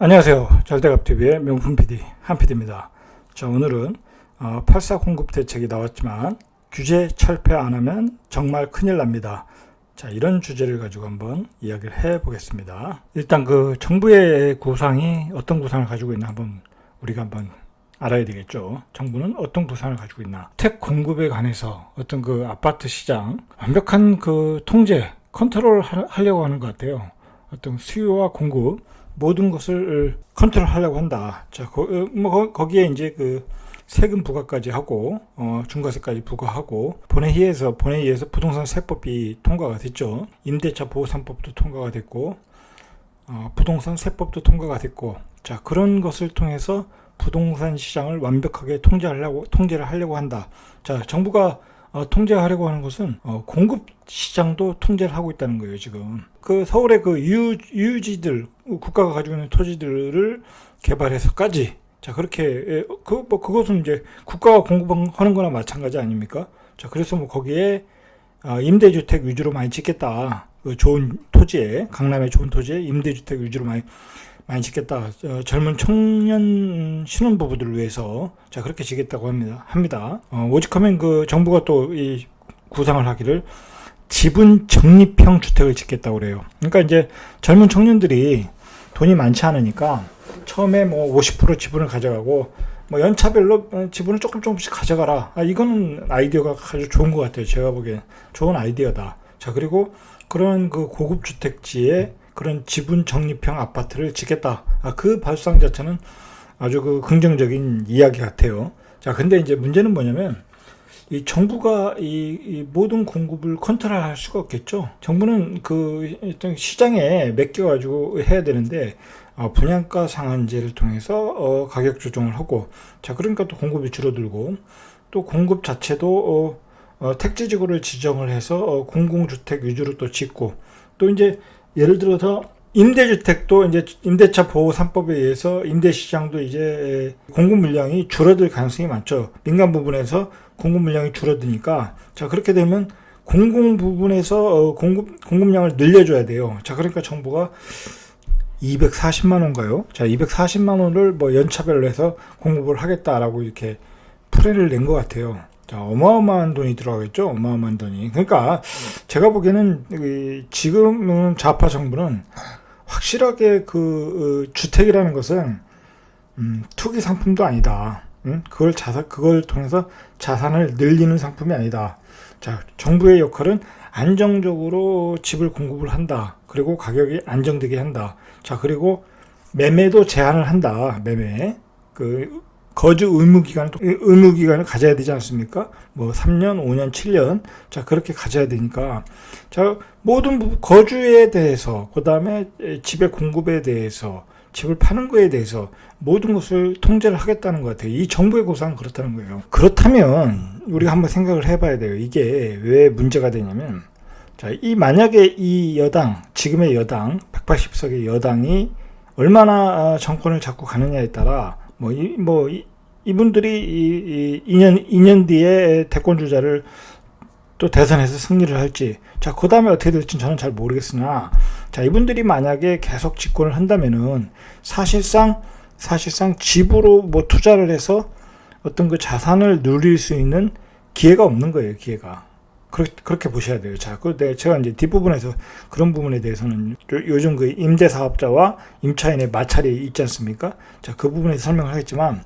안녕하세요. 절대갑TV의 명품 PD 한PD입니다. 자, 오늘은 8.4 공급 대책이 나왔지만 규제 철폐 안 하면 정말 큰일 납니다. 자, 이런 주제를 가지고 한번 이야기를 해 보겠습니다. 일단 그 정부의 구상이 어떤 구상을 가지고 있나 우리가 한번 알아야 되겠죠. 정부는 어떤 구상을 가지고 있나. 주택 공급에 관해서 어떤 그 아파트 시장 완벽한 그 통제, 컨트롤 하려고 하는 것 같아요. 어떤 수요와 공급 모든 것을 컨트롤 하려고 한다. 자, 거기에 이제 그 세금 부과까지 하고, 중과세까지 부과하고, 본회의에서 부동산 세법이 통과가 됐죠. 임대차 보호 3법도 통과가 됐고, 부동산 세법도 통과가 됐고, 자, 그런 것을 통해서 부동산 시장을 완벽하게 통제를 하려고 한다. 자, 정부가 통제하려고 하는 것은 공급 시장도 통제를 하고 있다는 거예요. 지금 그 서울의 그 유유지들, 국가가 가지고 있는 토지들을 개발해서까지, 자, 그렇게 그것은 이제 국가가 공급하는 거나 마찬가지 아닙니까? 자, 그래서 뭐 거기에 임대주택 위주로 많이 짓겠다. 그 좋은 토지에, 강남의 좋은 토지에 임대주택 위주로 많이 짓겠다. 젊은 청년 신혼부부들을 위해서, 자, 그렇게 지겠다고 합니다. 오직하면 그 정부가 또 이 구상을 하기를 지분 적립형 주택을 짓겠다고 그래요. 그러니까 이제 젊은 청년들이 돈이 많지 않으니까 처음에 뭐 50% 지분을 가져가고 뭐 연차별로 지분을 조금씩 가져가라. 이거는 아이디어가 아주 좋은 것 같아요. 제가 보기엔 좋은 아이디어다. 자, 그리고 그런 그 고급 주택지에 그런 지분 적립형 아파트를 짓겠다. 그 발상 자체는 아주 그 긍정적인 이야기 같아요. 자, 근데 이제 문제는 뭐냐면 이 정부가 이 모든 공급을 컨트롤할 수가 없겠죠. 정부는 그 일단 시장에 맡겨가지고 해야 되는데 분양가 상한제를 통해서 가격 조정을 하고, 자, 그러니까 또 공급이 줄어들고, 또 공급 자체도 택지지구를 지정을 해서 공공주택 위주로 또 짓고, 또 이제 예를 들어서 임대주택도 이제 임대차 보호 3법에 의해서 임대시장도 이제 공급 물량이 줄어들 가능성이 많죠. 민간 부분에서 공급 물량이 줄어드니까, 자, 그렇게 되면 공공 부분에서 공급량을 늘려줘야 돼요. 자, 그러니까 정부가 240만 원가요? 자, 240만 원을 뭐 연차별로 해서 공급을 하겠다라고 이렇게 플랜을 낸 것 같아요. 자, 어마어마한 돈이 들어가겠죠. 어마어마한 돈이. 그러니까 제가 보기에는 지금 좌파 정부는 확실하게 그 주택이라는 것은 투기 상품도 아니다. 그걸 통해서 자산을 늘리는 상품이 아니다. 자, 정부의 역할은 안정적으로 집을 공급을 한다. 그리고 가격이 안정되게 한다. 자, 그리고 매매도 제한을 한다. 매매. 거주 의무기간을 가져야 되지 않습니까? 뭐 3년, 5년, 7년. 자, 그렇게 가져야 되니까. 자, 모든 거주에 대해서, 그 다음에 집의 공급에 대해서, 집을 파는 거에 대해서 모든 것을 통제를 하겠다는 것 같아요. 이 정부의 구상은 그렇다는 거예요. 그렇다면 우리가 한번 생각을 해봐야 돼요. 이게 왜 문제가 되냐면, 자, 만약에 이 여당, 지금의 여당, 180석의 여당이 얼마나 정권을 잡고 가느냐에 따라 이분들이 2년 뒤에 대권 주자를 또 대선에서 승리를 할지, 자, 그 다음에 어떻게 될지는 저는 잘 모르겠으나, 자, 이분들이 만약에 계속 집권을 한다면은 사실상 집으로 뭐 투자를 해서 어떤 그 자산을 누릴 수 있는 기회가 없는 거예요, 기회가. 그렇게 보셔야 돼요. 자, 제가 이제 뒷부분에서 그런 부분에 대해서는 요즘 그 임대사업자와 임차인의 마찰이 있지 않습니까? 자, 그 부분에서 설명을 하겠지만,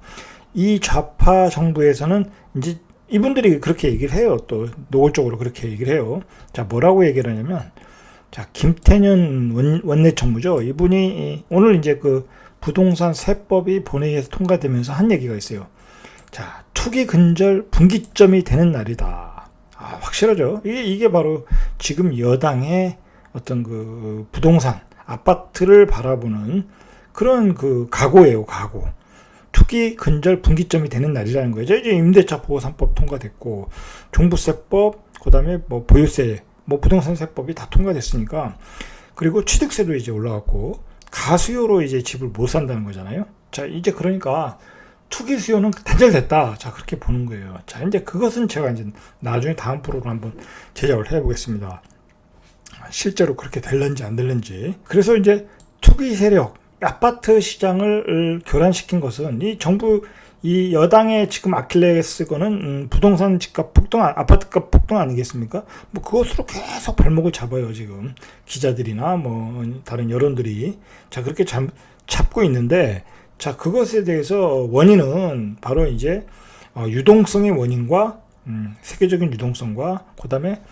이 좌파 정부에서는 이제 이분들이 그렇게 얘기를 해요. 또 노골적으로 그렇게 얘기를 해요. 자, 뭐라고 얘기를 하냐면, 자, 김태년 원내총무죠. 이분이 오늘 이제 그 부동산 세법이 본회의에서 통과되면서 한 얘기가 있어요. 자, 투기 근절 분기점이 되는 날이다. 확실하죠. 이게 바로 지금 여당의 어떤 그 부동산, 아파트를 바라보는 그런 그 각오예요, 각오. 투기 근절 분기점이 되는 날이라는 거예요. 이제 임대차 보호 3법 통과됐고, 종부세법, 그 다음에 뭐 보유세, 뭐 부동산 세법이 다 통과됐으니까, 그리고 취득세도 이제 올라갔고, 가수요로 이제 집을 못 산다는 거잖아요. 자, 이제 그러니까 투기 수요는 단절됐다. 자, 그렇게 보는 거예요. 자, 이제 그것은 제가 이제 나중에 다음 프로로 한번 제작을 해보겠습니다. 실제로 그렇게 될런지 안 될런지. 그래서 이제 투기 세력, 아파트 시장을 교란시킨 것은 이 정부, 이 여당의 지금 아킬레스건은 부동산 집값 폭등, 아파트값 폭등 아니겠습니까? 뭐 그것으로 계속 발목을 잡아요, 지금 기자들이나 뭐 다른 여론들이. 자, 그렇게 잡고 있는데, 자, 그것에 대해서 원인은 바로 이제 유동성의 원인과 세계적인 유동성과 그다음에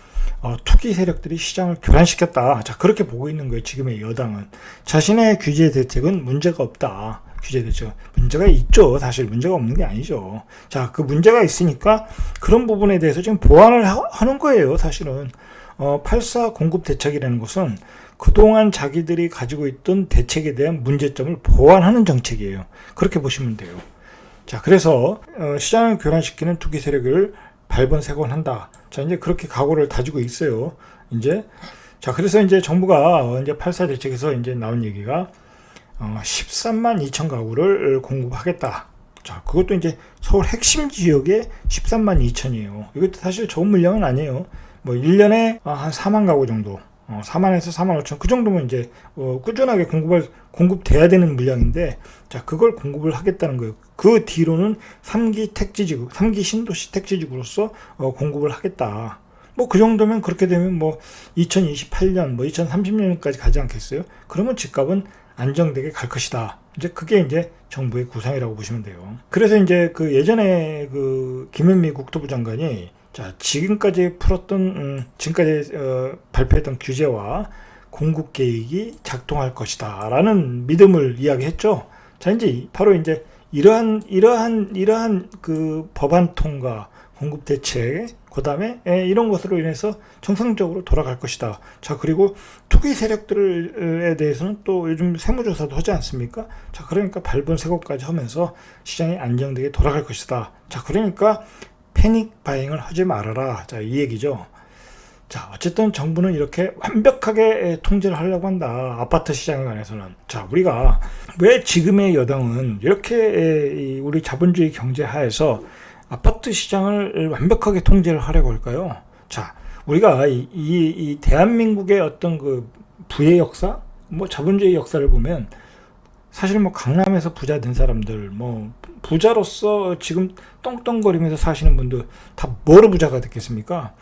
투기 세력들이 시장을 교란시켰다. 자, 그렇게 보고 있는 거예요. 지금의 여당은. 자신의 규제 대책은 문제가 없다. 규제 대책. 문제가 있죠. 사실 문제가 없는 게 아니죠. 자, 그 문제가 있으니까 그런 부분에 대해서 지금 보완을 하는 거예요. 사실은. 8.4 공급 대책이라는 것은 그동안 자기들이 가지고 있던 대책에 대한 문제점을 보완하는 정책이에요. 그렇게 보시면 돼요. 자, 그래서 시장을 교란시키는 투기 세력을 발본색원한다. 자, 이제 그렇게 각오를 다지고 있어요. 자, 그래서 이제 정부가 이제 8.4 대책에서 이제 나온 얘기가 13만 2천 가구를 공급하겠다. 자, 그것도 이제 서울 핵심 지역에 13만 2천이에요. 이것도 사실 좋은 물량은 아니에요. 뭐 1년에 한 4만 가구 정도, 4만에서 4만 5천 그 정도면 이제 꾸준하게 공급돼야 되는 물량인데, 자, 그걸 공급을 하겠다는 거예요. 그 뒤로는 3기 택지지구, 3기 신도시 택지지구로서 공급을 하겠다. 뭐 그 정도면, 그렇게 되면 뭐 2028년, 뭐 2030년까지 가지 않겠어요? 그러면 집값은 안정되게 갈 것이다. 이제 그게 이제 정부의 구상이라고 보시면 돼요. 그래서 이제 그 예전에 그 김현미 국토부 장관이, 자, 지금까지 발표했던 규제와 공급 계획이 작동할 것이다 라는 믿음을 이야기했죠. 자, 이제 바로 이제 이러한 그 법안 통과, 공급 대책, 그 다음에 이런 것으로 인해서 정상적으로 돌아갈 것이다. 자, 그리고 투기 세력들에 대해서는 또 요즘 세무조사도 하지 않습니까? 자, 그러니까 발본색원까지 하면서 시장이 안정되게 돌아갈 것이다. 자, 그러니까 패닉 바잉을 하지 말아라. 자, 이 얘기죠. 자, 어쨌든 정부는 이렇게 완벽하게 통제를 하려고 한다. 아파트 시장에 관해서는. 자, 우리가 왜 지금의 여당은 이렇게 우리 자본주의 경제 하에서 아파트 시장을 완벽하게 통제를 하려고 할까요? 자, 우리가 이 대한민국의 어떤 그 부의 역사, 뭐 자본주의 역사를 보면 사실 뭐 강남에서 부자 된 사람들, 뭐 부자로서 지금 떵떵거리면서 사시는 분들 다 뭐로 부자가 됐겠습니까?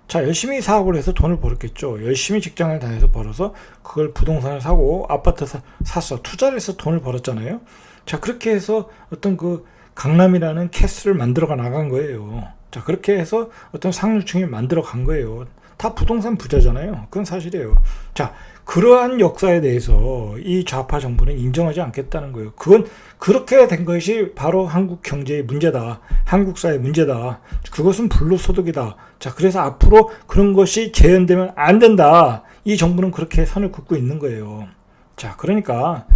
자, 열심히 사업을 해서 돈을 벌었겠죠. 열심히 직장을 다녀서 벌어서 그걸 부동산을 사고 아파트 사서 투자를 해서 돈을 벌었잖아요. 자, 그렇게 해서 어떤 그 강남이라는 캐슬을 만들어가 나간 거예요. 자, 그렇게 해서 어떤 상류층이 만들어 간 거예요. 다 부동산 부자잖아요. 그건 사실이에요. 자, 그러한 역사에 대해서 이 좌파 정부는 인정하지 않겠다는 거예요. 그건 그렇게 된 것이 바로 한국 경제의 문제다. 한국 사회의 문제다. 그것은 불로소득이다. 자, 그래서 앞으로 그런 것이 재현되면 안 된다. 이 정부는 그렇게 선을 긋고 있는 거예요. 자, 그러니까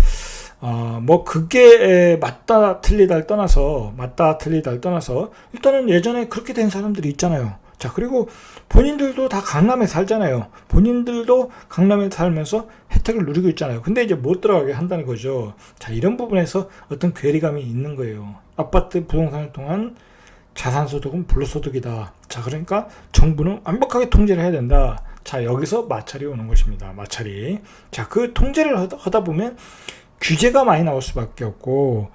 뭐 그게 맞다 틀리다를 떠나서 일단은 예전에 그렇게 된 사람들이 있잖아요. 자, 그리고 본인들도 다 강남에 살잖아요. 본인들도 강남에 살면서 혜택을 누리고 있잖아요. 근데 이제 못 들어가게 한다는 거죠. 자, 이런 부분에서 어떤 괴리감이 있는 거예요. 아파트 부동산을 통한 자산소득은 불로소득이다. 자, 그러니까 정부는 완벽하게 통제를 해야 된다. 자, 여기서 마찰이 오는 것입니다. 마찰이. 자, 그 통제를 하다 보면 규제가 많이 나올 수밖에 없고,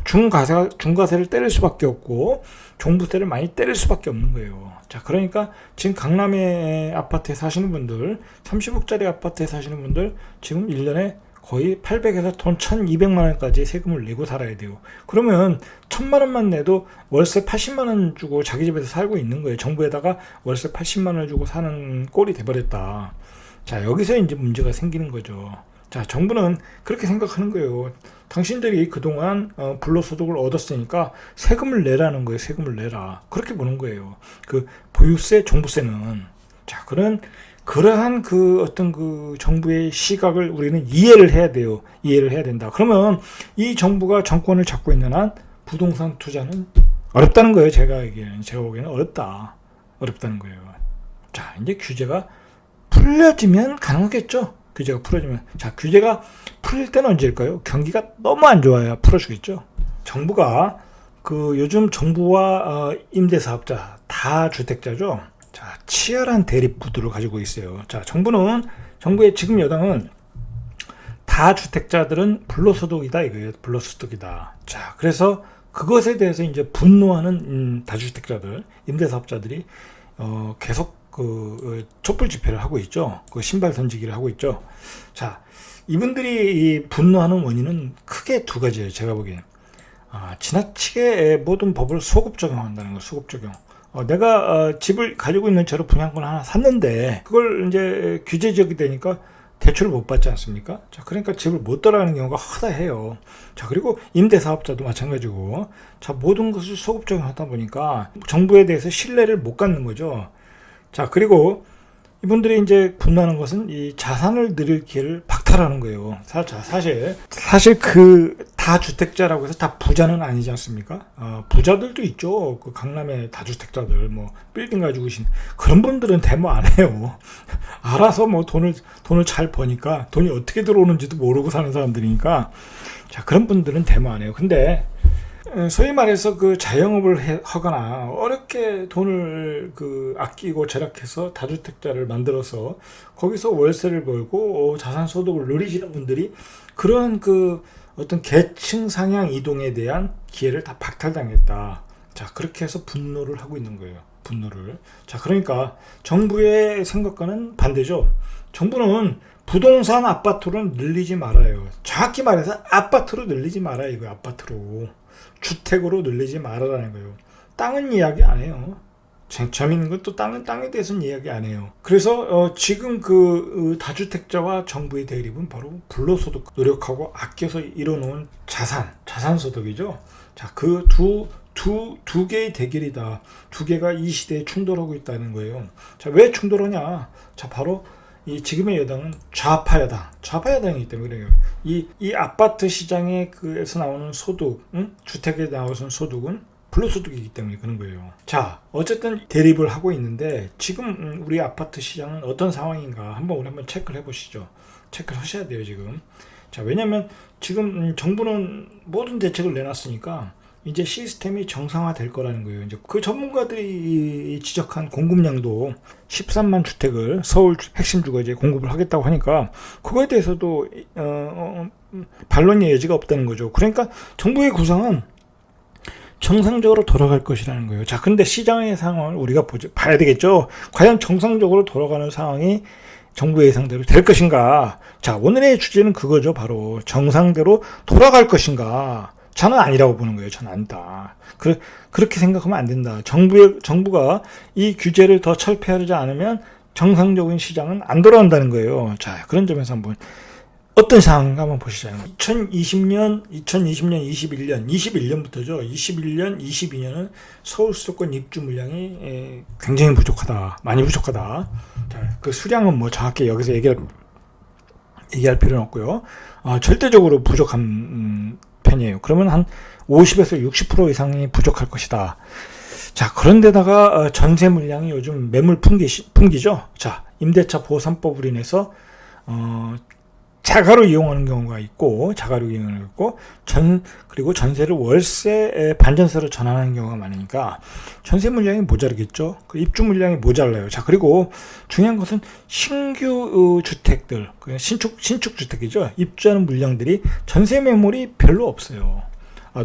중과세를 때릴 수밖에 없고, 종부세를 많이 때릴 수밖에 없는 거예요. 자, 그러니까 지금 강남의 아파트에 사시는 분들, 30억짜리 아파트에 사시는 분들, 지금 1년에 거의 800에서 돈 1200만 원까지 세금을 내고 살아야 돼요. 그러면 1000만 원만 내도 월세 80만 원 주고 자기 집에서 살고 있는 거예요. 정부에다가 월세 80만 원을 주고 사는 꼴이 돼버렸다. 자, 여기서 이제 문제가 생기는 거죠. 자, 정부는 그렇게 생각하는 거예요. 당신들이 그동안 불로소득을 얻었으니까 세금을 내라는 거예요. 세금을 내라. 그렇게 보는 거예요. 그 보유세, 종부세는. 자, 그러한 그 어떤 그 정부의 시각을 우리는 이해를 해야 돼요. 이해를 해야 된다. 그러면 이 정부가 정권을 잡고 있는 한 부동산 투자는 어렵다는 거예요. 제가 보기에는 어렵다는 거예요. 자, 이제 규제가 풀려지면 가능하겠죠. 규제가 풀어지면. 자, 규제가 풀릴 때는 언제일까요? 경기가 너무 안 좋아야 풀어주겠죠. 정부가 요즘 정부와 임대사업자 다 주택자죠. 자, 치열한 대립 구도를 가지고 있어요. 자, 정부의 지금 여당은 다 다주택자들은 불로소득이다 이거예요. 불로소득이다. 자, 그래서 그것에 대해서 이제 분노하는 다주택자들, 임대사업자들이 계속 촛불 집회를 하고 있죠. 그 신발 던지기를 하고 있죠. 자, 이분들이 이 분노하는 원인은 크게 두 가지예요. 제가 보기엔. 지나치게 모든 법을 소급 적용한다는 거, 소급 적용. 내가 집을 가지고 있는 채로 분양권 하나 샀는데 그걸 이제 규제 지역이 되니까 대출을 못 받지 않습니까? 자, 그러니까 집을 못 들어가는 경우가 허다해요. 자, 그리고 임대사업자도 마찬가지고, 자, 모든 것을 소급 적용하다 보니까 정부에 대해서 신뢰를 못 갖는 거죠. 자, 그리고 이분들이 이제 분노하는 것은 이 자산을 늘릴 기회를 박탈하는 거예요. 사실 그 다주택자라고 해서 다 부자는 아니지 않습니까? 부자들도 있죠. 그 강남의 다주택자들, 뭐 빌딩 가지고 계신 그런 분들은 데모 안 해요. 알아서 뭐 돈을 잘 버니까 돈이 어떻게 들어오는지도 모르고 사는 사람들이니까, 자, 그런 분들은 데모 안 해요. 근데 소위 말해서 그 자영업을 하거나 어렵게 돈을 아끼고 절약해서 다주택자를 만들어서 거기서 월세를 벌고 자산 소득을 누리시는 분들이 그런 어떤 계층 상향 이동에 대한 기회를 다 박탈당했다. 자, 그렇게 해서 분노를 하고 있는 거예요. 분노를. 자, 그러니까 정부의 생각과는 반대죠. 정부는 부동산 아파트로 늘리지 말아요. 정확히 말해서 아파트로 늘리지 말아요. 이거 아파트로. 주택으로 늘리지 말아라는 거예요. 땅은 이야기 안 해요. 쟁점 있는 것도 땅에 대해서는 이야기 안 해요. 그래서 지금 다주택자와 정부의 대립은 바로 불로소득, 노력하고 아껴서 이뤄놓은 자산소득이죠. 자, 그 두 개의 대결이다. 두 개가 이 시대에 충돌하고 있다는 거예요. 자, 왜 충돌하냐? 자, 바로 이 지금의 여당은 좌파여당이기 때문에 그래요. 이 아파트 시장에서 나오는 소득, 주택에 나오는 소득은 불로소득이기 때문에 그런 거예요. 자, 어쨌든 대립을 하고 있는데 지금 우리 아파트 시장은 어떤 상황인가 우리 한번 체크를 해보시죠. 체크를 하셔야 돼요, 지금. 자, 왜냐면 지금 정부는 모든 대책을 내놨으니까 이제 시스템이 정상화될 거라는 거예요. 이제 그 전문가들이 지적한 공급량도 13만 주택을 서울 핵심 주거지에 공급을 하겠다고 하니까 그거에 대해서도 반론의 여지가 없다는 거죠. 그러니까 정부의 구상은 정상적으로 돌아갈 것이라는 거예요. 자, 근데 시장의 상황을 우리가 봐야 되겠죠. 과연 정상적으로 돌아가는 상황이 정부 예상대로 될 것인가? 자, 오늘의 주제는 그거죠. 바로 정상대로 돌아갈 것인가? 저는 아니라고 보는 거예요. 저는 아니다. 그렇게 생각하면 안 된다. 정부가 이 규제를 더 철폐하지 않으면 정상적인 시장은 안 돌아온다는 거예요. 자, 그런 점에서 한번 어떤 상황인가 한번 보시죠. 2020년, 21년부터죠. 21년, 22년은 서울 수도권 입주 물량이 굉장히 부족하다. 많이 부족하다. 자, 그 수량은 뭐 정확히 여기서 얘기할 필요는 없고요. 절대적으로 부족한 편이에요. 그러면 한 50에서 60% 이상이 부족할 것이다. 자, 그런데다가 전세 물량이 요즘 매물 풍기죠. 자, 임대차 보호 3법으로 인해서 자가로 이용하는 경우가 있고, 그리고 전세를 월세, 반전세로 전환하는 경우가 많으니까 전세 물량이 모자르겠죠. 입주 물량이 모자라요. 자, 그리고 중요한 것은 신규 주택들, 신축 주택이죠. 입주하는 물량들이 전세 매물이 별로 없어요.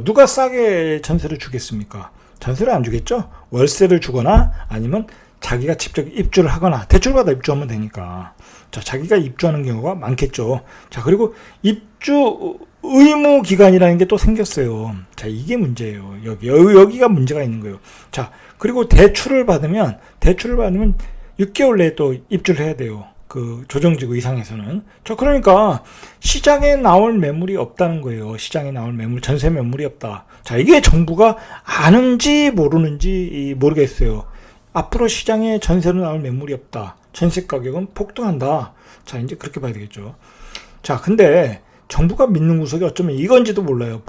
누가 싸게 전세를 주겠습니까? 전세를 안 주겠죠. 월세를 주거나 아니면 자기가 직접 입주를 하거나 대출받아 입주하면 되니까. 자, 자기가 입주하는 경우가 많겠죠. 자, 그리고 입주 의무 기간이라는 게 또 생겼어요. 자, 이게 문제예요. 여기가 문제가 있는 거예요. 자, 그리고 대출을 받으면 6개월 내에 또 입주를 해야 돼요. 그 조정지구 이상에서는. 자, 그러니까 시장에 나올 매물이 없다는 거예요. 시장에 나올 매물, 전세 매물이 없다. 자, 이게 정부가 아는지 모르는지 모르겠어요. 앞으로 시장에 전세로 나올 매물이 없다. 전세 가격은 폭등한다. 자, 이제 그렇게 봐야 되겠죠. 자, 근데 정부가 믿는 구석이 어쩌면 이건지도 몰라요.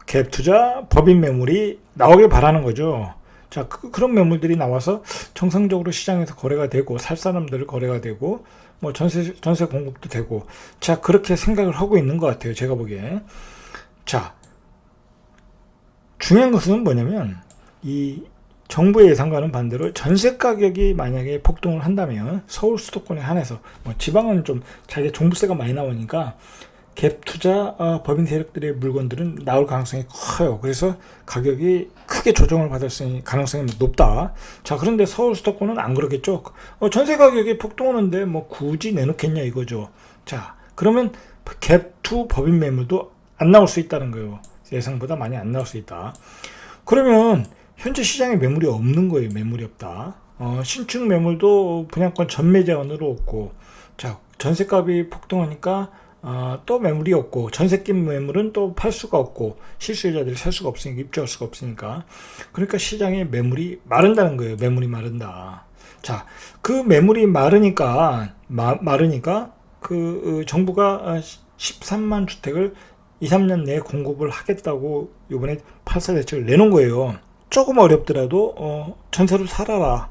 갭 투자, 법인 매물이 나오길 바라는 거죠. 자, 그런 매물들이 나와서 정상적으로 시장에서 거래가 되고, 살 사람들 거래가 되고, 뭐 전세 공급도 되고, 자, 그렇게 생각을 하고 있는 것 같아요. 제가 보기에. 자, 중요한 것은 뭐냐면, 이 정부의 예상과는 반대로 전세 가격이 만약에 폭등을 한다면 서울 수도권에 한해서, 뭐 지방은 좀 자기 종부세가 많이 나오니까 갭 투자 법인 세력들의 물건들은 나올 가능성이 커요. 그래서 가격이 크게 조정을 받을 가능성이 높다. 자, 그런데 서울 수도권은 안 그러겠죠. 전세 가격이 폭등하는데 뭐 굳이 내놓겠냐 이거죠. 자, 그러면 갭2 법인 매물도 안 나올 수 있다는 거예요. 예상보다 많이 안 나올 수 있다. 그러면 현재 시장에 매물이 없는 거예요. 매물이 없다. 신축 매물도 분양권 전매 제한으로 없고, 자, 전세값이 폭등하니까 또 매물이 없고, 전세 낀 매물은 또 팔 수가 없고, 실수요자들이 살 수가 없으니까, 입주할 수가 없으니까. 그러니까 시장에 매물이 마른다는 거예요. 매물이 마른다. 자, 그 매물이 마르니까 정부가 13만 주택을 2, 3년 내에 공급을 하겠다고 이번에 8사 대책을 내놓은 거예요. 조금 어렵더라도 전세로 살아라.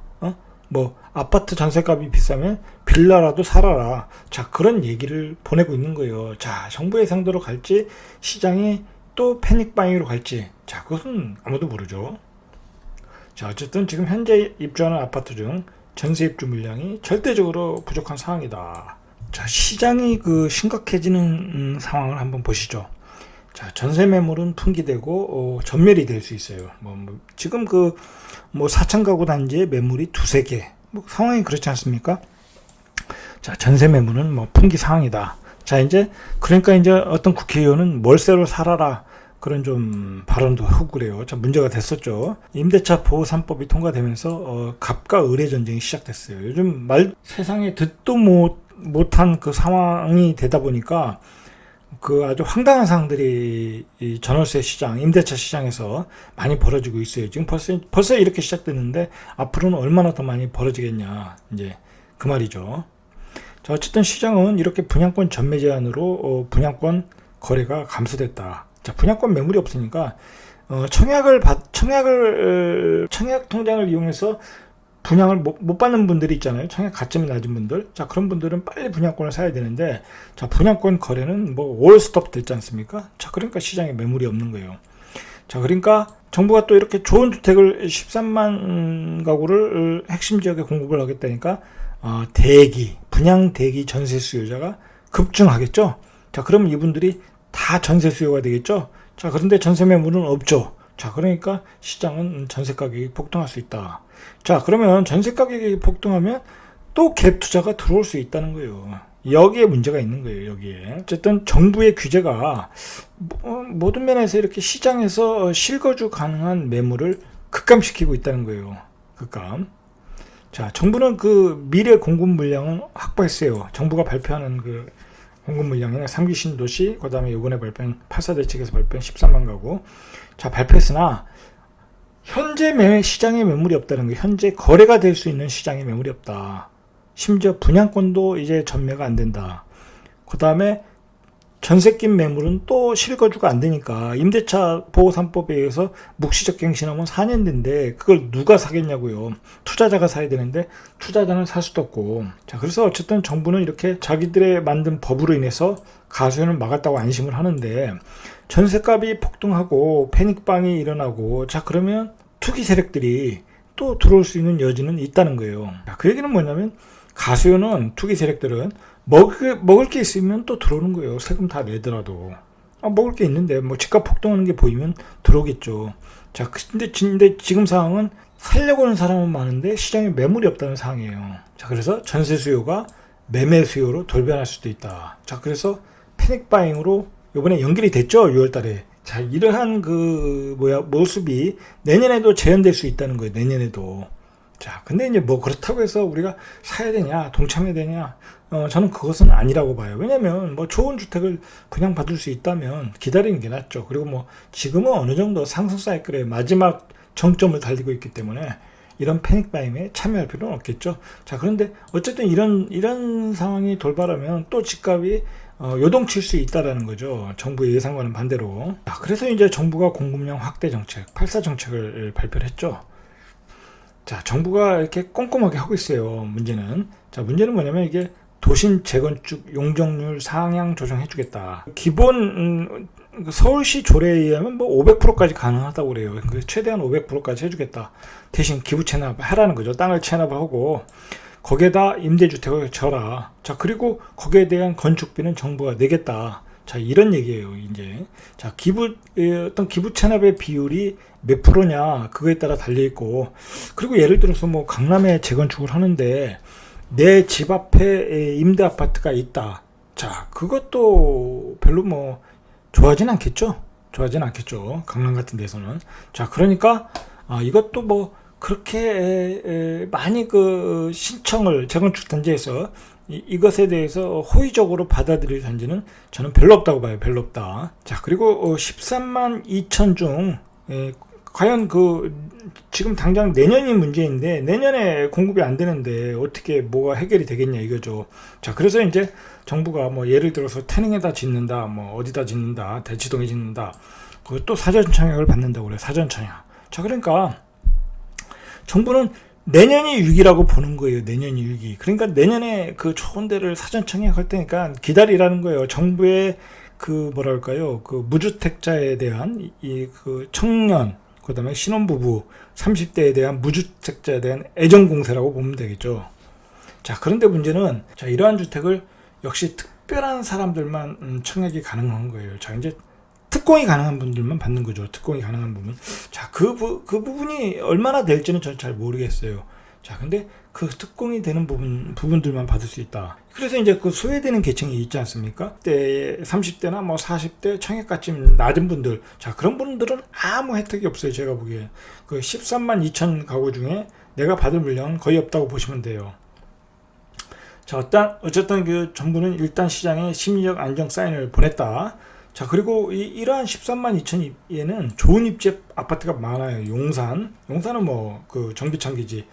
뭐 아파트 전세값이 비싸면 빌라라도 살아라. 자, 그런 얘기를 보내고 있는 거예요. 자, 정부의 상도로 갈지 시장이 또 패닉바잉으로 갈지, 자, 그것은 아무도 모르죠. 자, 어쨌든 지금 현재 입주하는 아파트 중 전세 입주 물량이 절대적으로 부족한 상황이다. 자, 시장이 심각해지는 상황을 한번 보시죠. 자, 전세 매물은 풍기되고 전멸이 될 수 있어요. 지금 4천 가구 단지의 매물이 두세 개. 상황이 그렇지 않습니까? 자, 전세 매물은 풍기 상황이다. 자, 그러니까 어떤 국회의원은 월세로 살아라, 그런 좀 발언도 하고 그래요. 자, 문제가 됐었죠. 임대차 보호 3법이 통과되면서 갑과 을의 전쟁이 시작됐어요. 요즘 세상에 듣도 못한 그 상황이 되다 보니까 아주 황당한 상황들이 이 전월세 시장, 임대차 시장에서 많이 벌어지고 있어요. 지금 벌써 이렇게 시작됐는데 앞으로는 얼마나 더 많이 벌어지겠냐, 그 말이죠. 자, 어쨌든 시장은 이렇게 분양권 전매 제한으로 분양권 거래가 감소됐다. 자, 분양권 매물이 없으니까 청약 통장을 이용해서 분양을 못 받는 분들이 있잖아요. 청약 가점이 낮은 분들. 자, 그런 분들은 빨리 분양권을 사야 되는데, 자, 분양권 거래는 올스톱 됐지 않습니까? 자, 그러니까 시장에 매물이 없는 거예요. 자, 그러니까 정부가 또 이렇게 좋은 주택을 13만 가구를 핵심 지역에 공급을 하겠다니까 분양 대기 전세 수요자가 급증하겠죠. 자, 그러면 이분들이 다 전세 수요가 되겠죠. 자, 그런데 전세 매물은 없죠. 자, 그러니까 시장은 전세 가격이 폭등할 수 있다. 자, 그러면 전세 가격이 폭등하면 또 갭 투자가 들어올 수 있다는 거예요. 여기에 문제가 있는 거예요. 여기에. 어쨌든 정부의 규제가 모든 면에서 이렇게 시장에서 실거주 가능한 매물을 급감시키고 있다는 거예요. 급감. 자, 정부는 미래 공급 물량은 확보했어요. 정부가 발표하는 공급 물량이나 3기 신도시, 그 다음에 이번에 발표한 8사 대책에서 발표한 13만 가구. 자, 발표했으나 현재 시장에 매물이 없다는 거예요. 현재 거래가 될 수 있는 시장에 매물이 없다. 심지어 분양권도 이제 전매가 안 된다. 그 다음에 전세 낀 매물은 또 실거주가 안 되니까 임대차 보호 3법에 의해서 묵시적 갱신하면 4년 된데 그걸 누가 사겠냐고요. 투자자가 사야 되는데 투자자는 살 수도 없고. 자, 그래서 어쨌든 정부는 이렇게 자기들의 만든 법으로 인해서 가수연을 막았다고 안심을 하는데, 전세값이 폭등하고 패닉방이 일어나고, 자, 그러면 투기 세력들이 또 들어올 수 있는 여지는 있다는 거예요. 자, 그 얘기는 뭐냐면 가수연은, 투기 세력들은 먹을 게 있으면 또 들어오는 거예요. 세금 다 내더라도. 먹을 게 있는데 집값 폭등하는 게 보이면 들어오겠죠. 자, 근데 지금 상황은 살려고 하는 사람은 많은데 시장에 매물이 없다는 상황이에요. 자, 그래서 전세 수요가 매매 수요로 돌변할 수도 있다. 자, 그래서 패닉바잉으로 이번에 연결이 됐죠. 6월 달에. 자, 이러한 모습이 내년에도 재현될 수 있다는 거예요. 내년에도. 자, 근데 그렇다고 해서 우리가 사야 되냐, 동참해야 되냐, 저는 그것은 아니라고 봐요. 왜냐면 좋은 주택을 분양받을 수 있다면 기다리는 게 낫죠. 그리고 지금은 어느 정도 상승 사이클의 마지막 정점을 달리고 있기 때문에 이런 패닉바임에 참여할 필요는 없겠죠. 자, 그런데 어쨌든 이런 상황이 돌발하면 또 집값이 요동칠 수 있다라는 거죠. 정부의 예상과는 반대로. 자, 그래서 정부가 공급량 확대 정책, 8사 정책을 발표를 했죠. 자, 정부가 이렇게 꼼꼼하게 하고 있어요. 문제는 뭐냐면 이게 도심 재건축 용적률 상향 조정해주겠다. 기본 서울시 조례에 의하면 500%까지 가능하다고 그래요. 최대한 500%까지 해주겠다. 대신 기부 체납하라는 거죠. 땅을 체납하고 거기에다 임대주택을 져라. 자, 그리고 거기에 대한 건축비는 정부가 내겠다. 자, 이런 얘기예요, 이제. 자, 어떤 기부 체납의 비율이 몇 프로냐, 그거에 따라 달려있고, 그리고 예를 들어서 뭐 강남에 재건축을 하는데, 내 집 앞에 임대 아파트가 있다. 자, 그것도 별로 뭐, 좋아하진 않겠죠? 강남 같은 데서는. 자, 그러니까, 이것도 뭐, 그렇게 많이 그 신청을 재건축 단지에서 이것에 대해서 호의적으로 받아들일 단지는 저는 별로 없다고 봐요. 별로 없다. 자, 그리고 13만 2천 중 과연 지금 당장 내년이 문제인데 내년에 공급이 안 되는데 어떻게 뭐가 해결이 되겠냐 이거죠. 자, 그래서 이제 정부가 뭐 예를 들어서 태릉에다 짓는다, 뭐 어디다 짓는다, 대치동에 짓는다, 그것도 사전 청약을 받는다고 그래요. 사전 청약. 자, 그러니까 정부는 내년이 위기라고 보는 거예요. 내년이 위기. 그러니까 내년에 그 좋은 데를 사전 청약할 테니까 기다리라는 거예요. 정부의 뭐랄까요, 무주택자에 대한 그 청년, 그 다음에 신혼부부, 30대에 대한 무주택자에 대한 애정 공세라고 보면 되겠죠. 자, 그런데 문제는, 자, 이러한 주택을 역시 특별한 사람들만 청약이 가능한 거예요. 자, 이제 특공이 가능한 분들만 받는 거죠. 특공이 가능한 부분. 자, 그 부분이 얼마나 될지는 저는 잘 모르겠어요. 자, 근데 그 특공이 되는 부분들만 받을 수 있다. 그래서 이제 그 소외되는 계층이 있지 않습니까? 그때 30대나 뭐 40대 청약가치 낮은 분들. 자, 그런 분들은 아무 혜택이 없어요. 제가 보기에. 그 13만 2천 가구 중에 내가 받을 물량은 거의 없다고 보시면 돼요. 자, 어쨌든 그 정부는 일단 시장에 심리적 안정 사인을 보냈다. 자, 그리고 이러한 13만 2천에는 좋은 입지 아파트가 많아요. 용산은 뭐 그 정비창기지,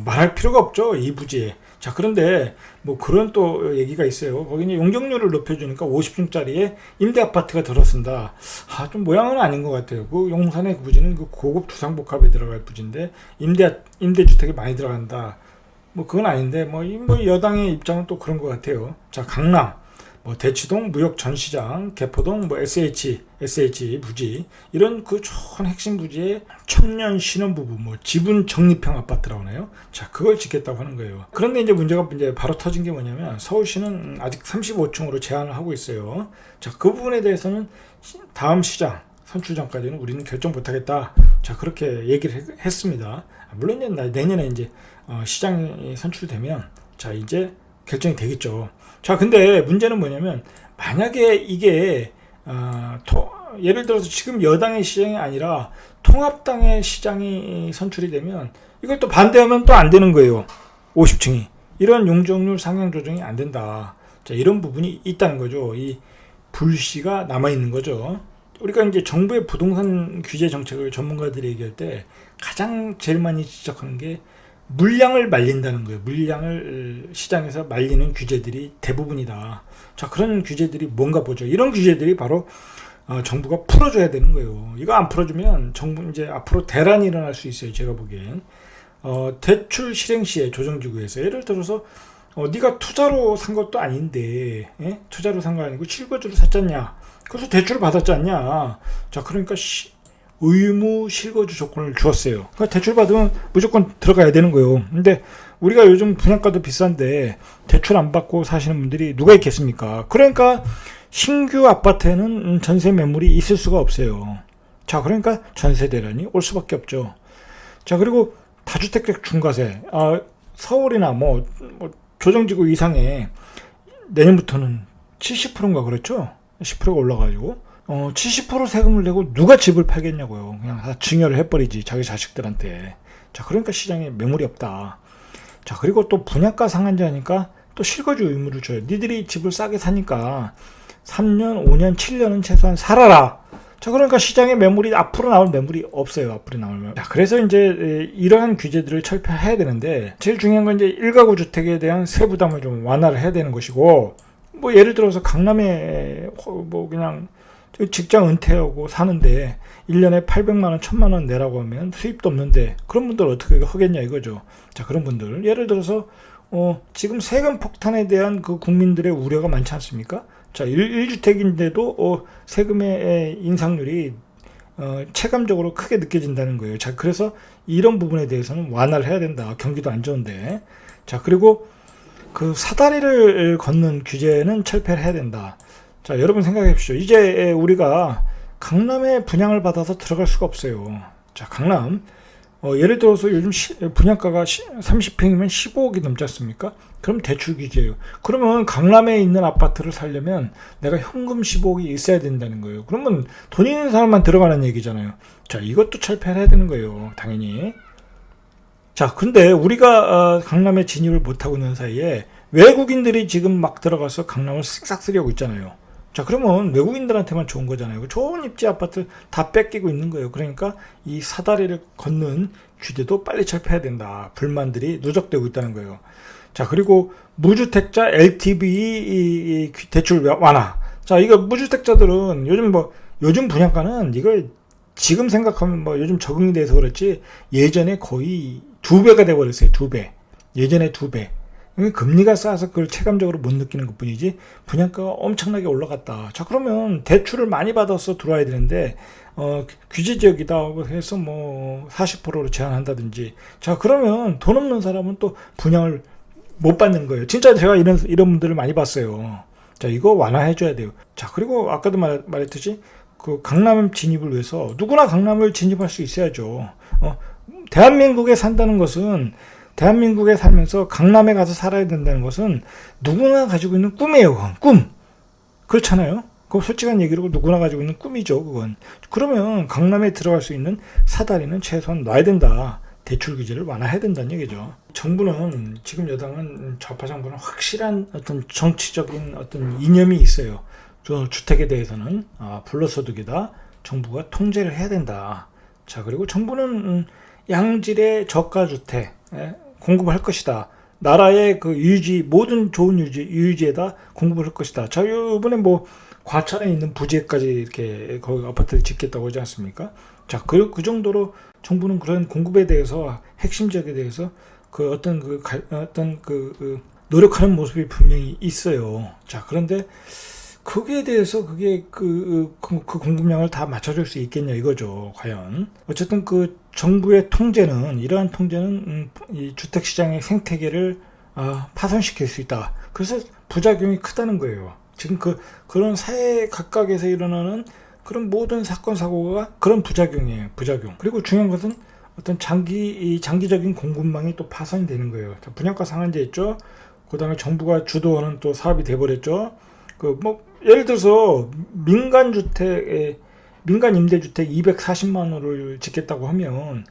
말할 필요가 없죠, 이 부지에. 자, 그런데 뭐 그런 또 얘기가 있어요. 거기는 용적률을 높여주니까 50층짜리에 임대 아파트가 들어선다. 좀 모양은 아닌 것 같아요. 그 용산의 그 부지는 그 고급 주상복합에 들어갈 부지인데 임대 주택이 많이 들어간다. 뭐 그건 아닌데 뭐 여당의 입장은 또 그런 것 같아요. 자, 강남. 뭐 대치동, 무역 전시장, 개포동, 뭐 SH 부지, 이런 그 좋은 핵심 부지에 청년 신혼부부, 뭐 지분 적립형 아파트라고 하나요? 자, 그걸 짓겠다고 하는 거예요. 그런데 이제 문제가 바로 터진 게 뭐냐면 서울시는 아직 35층으로 제한을 하고 있어요. 자, 그 부분에 대해서는 다음 시장 선출 전까지는 우리는 결정 못하겠다. 자, 그렇게 얘기를 했습니다. 물론 이제 내년에 이제 시장이 선출되면 자, 이제 결정이 되겠죠. 자, 근데 문제는 뭐냐면 만약에 이게 예를 들어서 지금 여당의 시장이 아니라 통합당의 시장이 선출이 되면 이걸 또 반대하면 또 안 되는 거예요. 50층이. 이런 용적률 상향 조정이 안 된다. 자, 이런 부분이 있다는 거죠. 이 불씨가 남아있는 거죠. 우리가 이제 정부의 부동산 규제 정책을 전문가들이 얘기할 때 가장 제일 많이 지적하는 게 물량을 말린다는 거예요. 물량을 시장에서 말리는 규제들이 대부분이다. 자, 그런 규제들이 뭔가 보죠. 이런 규제들이 바로 정부가 풀어줘야 되는 거예요. 이거 안 풀어주면 정부 이제 앞으로 대란이 일어날 수 있어요. 제가 보기엔. 대출 실행 시에 조정지구에서 예를 들어서 네가 투자로 산 것도 아닌데, 투자로 산 거 아니고 실거주로 샀잖냐. 그래서 대출을 받았지 않냐. 자, 그러니까 의무 실거주 조건을 주었어요. 그러니까 대출 받으면 무조건 들어가야 되는 거예요. 근데 우리가 요즘 분양가도 비싼데 대출 안 받고 사시는 분들이 누가 있겠습니까? 그러니까 신규 아파트에는 전세 매물이 있을 수가 없어요. 자, 그러니까 전세 대란이 올 수밖에 없죠. 자, 그리고 다주택 중과세. 서울이나 뭐 조정지구 이상에 내년부터는 70%인가 그렇죠? 10%가 올라가지고 70% 세금을 내고 누가 집을 팔겠냐고요. 그냥 다 증여를 해버리지, 자기 자식들한테. 자, 그러니까 시장에 매물이 없다. 자, 그리고 또 분양가 상한제하니까 또 실거주 의무를 줘요. 니들이 집을 싸게 사니까 3년, 5년, 7년은 최소한 살아라. 자, 그러니까 시장에 앞으로 나올 매물이 없어요. 앞으로 나올 매물. 자, 그래서 이제 이러한 규제들을 철폐해야 되는데, 제일 중요한 건 이제 일가구 주택에 대한 세부담을 좀 완화를 해야 되는 것이고, 뭐 예를 들어서 강남에 뭐 그냥 직장 은퇴하고 사는데 1년에 800만원, 1000만원 내라고 하면 수입도 없는데 그런 분들 어떻게 하겠냐 이거죠. 자, 그런 분들 예를 들어서 지금 세금 폭탄에 대한 그 국민들의 우려가 많지 않습니까? 자, 1주택인데도 세금의 인상률이 체감적으로 크게 느껴진다는 거예요. 자, 그래서 이런 부분에 대해서는 완화를 해야 된다. 경기도 안 좋은데. 자, 그리고 그 사다리를 걷는 규제는 철폐를 해야 된다. 자, 여러분 생각해 보십시오. 이제 우리가 강남에 분양을 받아서 들어갈 수가 없어요. 자, 강남. 예를 들어서 요즘 분양가가 30평이면 15억이 넘지 않습니까? 그럼 대출 규제예요. 그러면 강남에 있는 아파트를 살려면 내가 현금 15억이 있어야 된다는 거예요. 그러면 돈 있는 사람만 들어가는 얘기잖아요. 자, 이것도 철폐를 해야 되는 거예요. 당연히. 자, 근데 우리가 강남에 진입을 못하고 있는 사이에 외국인들이 지금 막 들어가서 강남을 싹 쓰려고 있잖아요. 자, 그러면 외국인들한테만 좋은 거잖아요. 좋은 입지 아파트 다 뺏기고 있는 거예요. 그러니까 이 사다리를 걷는 규제도 빨리 철폐해야 된다. 불만들이 누적되고 있다는 거예요. 자, 그리고 무주택자 LTV 대출 완화. 자, 이거 무주택자들은 요즘 분양가는 이거 지금 생각하면 요즘 적응이 돼서 그렇지 예전에 거의 2배가 돼버렸어요. 2배. 예전에 2배. 금리가 싸서 그걸 체감적으로 못 느끼는 것 뿐이지 분양가가 엄청나게 올라갔다. 자, 그러면 대출을 많이 받아서 들어와야 되는데 규제 지역이다 해서 40%로 제한한다든지. 자, 그러면 돈 없는 사람은 또 분양을 못 받는 거예요. 진짜 제가 이런 분들을 많이 봤어요. 자, 이거 완화해줘야 돼요. 자, 그리고 아까도 말했듯이 그 강남 진입을 위해서 누구나 강남을 진입할 수 있어야죠. 대한민국에 산다는 것은 대한민국에 살면서 강남에 가서 살아야 된다는 것은 누구나 가지고 있는 꿈이에요. 그건 꿈. 그렇잖아요. 그거 솔직한 얘기로 누구나 가지고 있는 꿈이죠. 그건. 그러면 강남에 들어갈 수 있는 사다리는 최소한 놔야 된다. 대출 규제를 완화해야 된다는 얘기죠. 정부는 지금 여당은 좌파 정부는 확실한 어떤 정치적인 어떤 이념이 있어요. 주택에 대해서는 불로소득이다. 정부가 통제를 해야 된다. 자, 그리고 정부는 양질의 저가 주택 공급을 할 것이다. 나라의 그 모든 좋은 유지에다 공급을 할 것이다. 자, 이번에 과천에 있는 부지에까지 이렇게 거기 아파트를 짓겠다고 하지 않습니까? 자, 그 정도로 정부는 그런 공급에 대해서 핵심 지역에 대해서 노력하는 모습이 분명히 있어요. 자, 그런데 거기에 대해서 그게 그 공급량을 다 맞춰줄 수 있겠냐 이거죠. 과연. 어쨌든 그 정부의 이러한 통제는 이 주택시장의 생태계를 파손시킬 수 있다. 그래서 부작용이 크다는 거예요. 지금 그런 사회 각각에서 일어나는 그런 모든 사건 사고가 그런 부작용이에요. 부작용. 그리고 중요한 것은 어떤 장기적인 공급망이 또 파손이 되는 거예요. 분양가 상한제 있죠. 그다음에 정부가 주도하는 또 사업이 돼버렸죠. 예를 들어서 민간 임대주택 240만 호를 짓겠다고 하면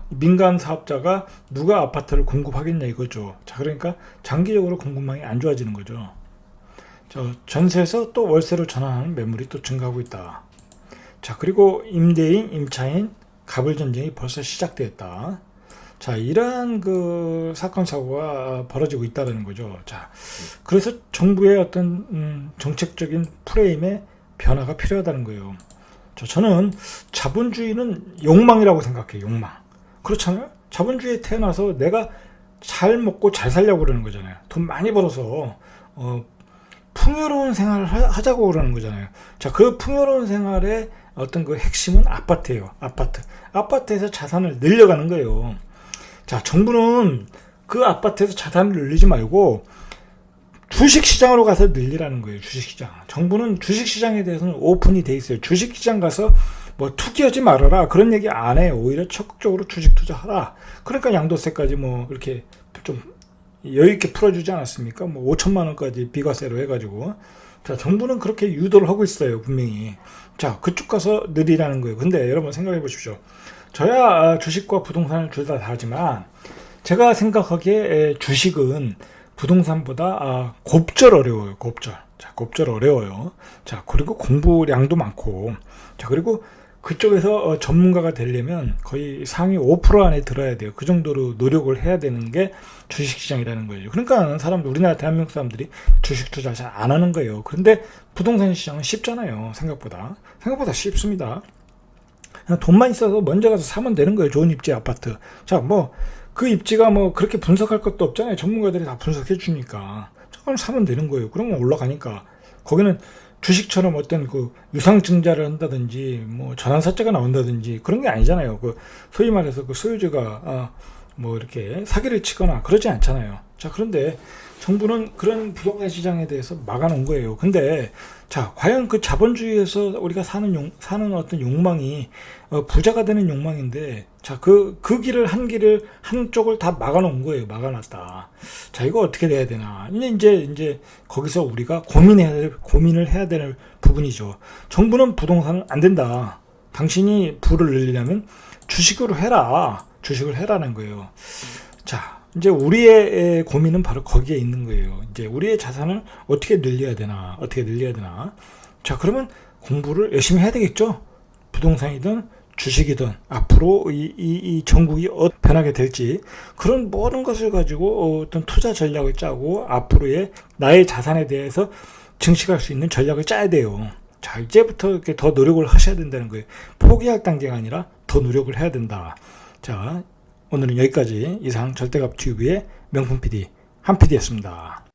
민간 사업자가 누가 아파트를 공급하겠냐 이거죠. 자, 그러니까 장기적으로 공급망이 안 좋아지는 거죠. 전세에서 또 월세로 전환하는 매물이 또 증가하고 있다. 자, 그리고 임대인, 임차인, 갑을 전쟁이 벌써 시작되었다. 자, 이러한 사건 사고가 벌어지고 있다는 거죠. 자, 그래서 정부의 어떤 정책적인 프레임의 변화가 필요하다는 거예요. 저는 자본주의는 욕망이라고 생각해요. 욕망. 그렇잖아요. 자본주의에 태어나서 내가 잘 먹고 잘 살려고 그러는 거잖아요. 돈 많이 벌어서 풍요로운 생활을 하자고 그러는 거잖아요. 자, 그 풍요로운 생활의 어떤 핵심은 아파트예요. 아파트에서 자산을 늘려가는 거예요. 자, 정부는 그 아파트에서 자산을 늘리지 말고 주식시장으로 가서 늘리라는 거예요. 주식시장. 정부는 주식시장에 대해서는 오픈이 돼 있어요. 주식시장 가서 투기하지 말아라 그런 얘기 안 해요. 오히려 적극적으로 주식 투자하라. 그러니까 양도세까지 이렇게 좀 여유있게 풀어주지 않았습니까? 5천만 원까지 비과세로 해가지고. 자, 정부는 그렇게 유도를 하고 있어요. 분명히. 자, 그쪽 가서 늘리라는 거예요. 근데 여러분 생각해 보십시오. 저야 주식과 부동산을 둘 다 하지만 제가 생각하기에 주식은 부동산보다 곱절 어려워요. 곱절 어려워요. 자, 그리고 공부량도 많고. 자, 그리고 그쪽에서 전문가가 되려면 거의 상위 5% 안에 들어야 돼요. 그 정도로 노력을 해야 되는 게 주식시장이라는 거예요. 그러니까 우리나라 대한민국 사람들이 주식 투자 잘 안 하는 거예요. 그런데 부동산 시장은 쉽잖아요. 생각보다 쉽습니다. 그냥 돈만 있어서 먼저 가서 사면 되는 거예요. 좋은 입지 아파트. 자, 그 입지가 그렇게 분석할 것도 없잖아요. 전문가들이 다 분석해 주니까. 그럼 사면 되는 거예요. 그러면 올라가니까. 거기는 주식처럼 어떤 유상증자를 한다든지 전환사채가 나온다든지 그런 게 아니잖아요. 소위 말해서 소유주가 뭐 이렇게 사기를 치거나 그러지 않잖아요. 자, 그런데 정부는 그런 부동산 시장에 대해서 막아놓은 거예요. 근데 자, 과연 그 자본주의에서 우리가 사는 어떤 욕망이 부자가 되는 욕망인데, 자, 그 길을 한쪽을 다 막아놓은 거예요. 막아놨다. 자, 이거 어떻게 돼야 되나? 이제 거기서 우리가 고민을 해야 될 부분이죠. 정부는 부동산은 안 된다. 당신이 부를 늘리려면 주식으로 해라. 주식을 해라는 거예요. 자, 이제 우리의 고민은 바로 거기에 있는 거예요. 이제 우리의 자산을 어떻게 늘려야 되나. 자, 그러면 공부를 열심히 해야 되겠죠. 부동산이든 주식이든 앞으로 이 전국이 어떻게 변하게 될지, 그런 모든 것을 가지고 어떤 투자 전략을 짜고 앞으로의 나의 자산에 대해서 증식할 수 있는 전략을 짜야 돼요. 자, 이제부터 이렇게 더 노력을 하셔야 된다는 거예요. 포기할 단계가 아니라 더 노력을 해야 된다. 자, 오늘은 여기까지. 이상 절대값 TV의 명품 PD 한 PD였습니다.